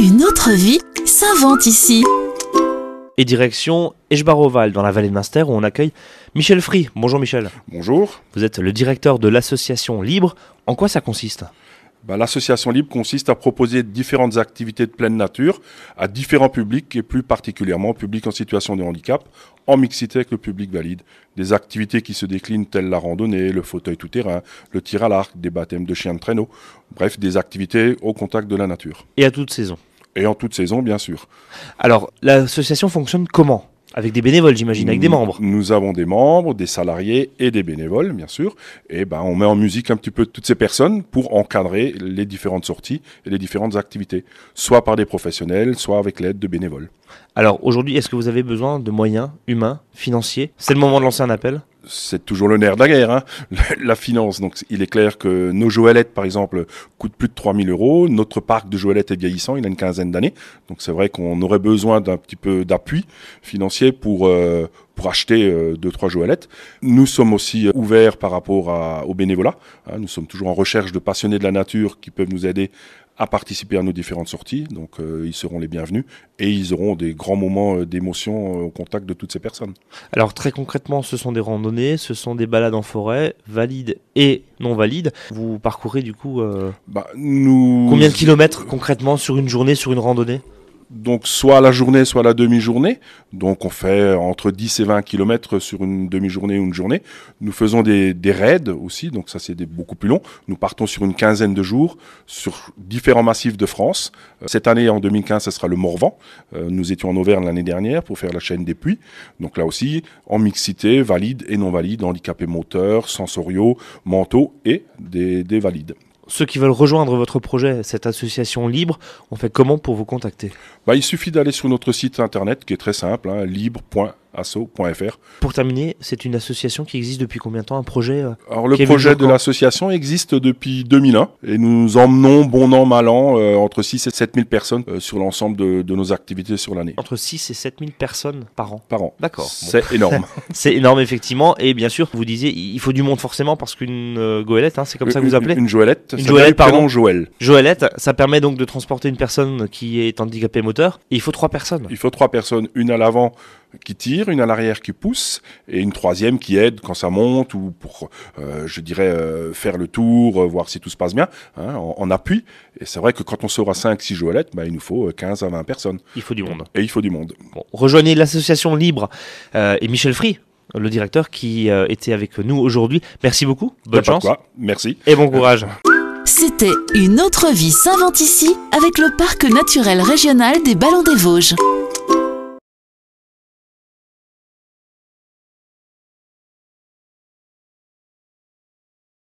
Une autre vie s'invente ici. Et direction Eschbar-Oval, dans la vallée de Münster, où on accueille Michel Fry. Bonjour Michel. Bonjour. Vous êtes le directeur de l'association Libre. En quoi ça consiste ? L'association Libre consiste à proposer différentes activités de pleine nature à différents publics et plus particulièrement au public en situation de handicap, en mixité avec le public valide. Des activités qui se déclinent telles la randonnée, le fauteuil tout-terrain, le tir à l'arc, des baptêmes de chiens de traîneau, bref, des activités au contact de la nature. Et à toute saison. Et en toute saison, bien sûr. Alors, l'association fonctionne comment ? Avec des bénévoles, j'imagine, avec des membres. Nous avons des membres, des salariés et des bénévoles, bien sûr. Et on met en musique un petit peu toutes ces personnes pour encadrer les différentes sorties et les différentes activités, soit par des professionnels, soit avec l'aide de bénévoles. Alors, aujourd'hui, est-ce que vous avez besoin de moyens humains, financiers ? C'est le moment de lancer un appel ? C'est toujours le nerf de la guerre, la finance. Donc, il est clair que nos joëlettes, par exemple, coûtent plus de 3 000 €. Notre parc de joëlettes est vieillissant, il a une quinzaine d'années. Donc, c'est vrai qu'on aurait besoin d'un petit peu d'appui financier pour acheter 2-3 joëlettes. Nous sommes aussi ouverts par rapport au bénévolat. Nous sommes toujours en recherche de passionnés de la nature qui peuvent nous aider à participer à nos différentes sorties. Donc, ils seront les bienvenus et ils auront des grands moments d'émotion au contact de toutes ces personnes. Alors, très concrètement, ce sont des randonnées, ce sont des balades en forêt, valides et non valides. Vous parcourez du coup combien de kilomètres concrètement sur une journée, sur une randonnée ? Donc, soit à la journée, soit à la demi-journée. Donc, on fait entre 10 et 20 km sur une demi-journée ou une journée. Nous faisons des raids aussi, donc ça, c'est beaucoup plus long. Nous partons sur une quinzaine de jours sur différents massifs de France. Cette année, en 2015, ce sera le Morvan. Nous étions en Auvergne l'année dernière pour faire la chaîne des Puys. Donc là aussi, en mixité, valides et non valides, handicapés moteurs, sensoriaux, mentaux et des valides. Ceux qui veulent rejoindre votre projet, cette association Libre, on fait comment pour vous contacter ? Il suffit d'aller sur notre site internet qui est très simple, libre.asso.fr. Pour terminer, c'est une association qui existe depuis combien de temps, un projet Alors le projet de l'association existe depuis 2001 et nous emmenons bon an, mal an entre 6 et 7 000 personnes sur l'ensemble de nos activités sur l'année. Entre 6 et 7 000 personnes par an ? Par an. D'accord. C'est énorme. C'est énorme effectivement et bien sûr, vous disiez, il faut du monde forcément parce qu'une goélette, c'est comme ça que vous appelez ? Une joëlette. Une joëlette, pardon. Joël. Joëlette, ça permet donc de transporter une personne qui est handicapée moteur. Et il faut 3 personnes. Il faut 3 personnes, une à l'avant qui tire, une à l'arrière qui pousse, et une troisième qui aide quand ça monte ou pour, faire le tour, voir si tout se passe bien, en appui. Et c'est vrai que quand on sera 5-6 joëlettes, il nous faut 15 à 20 personnes. Il faut du monde. Et il faut du monde. Bon, rejoignez l'association Libre et Michel Fry, le directeur qui était avec nous aujourd'hui. Merci beaucoup. Bonne chance. Merci. Et bon courage. C'était Une autre vie s'invente ici avec le parc naturel régional des Ballons des Vosges.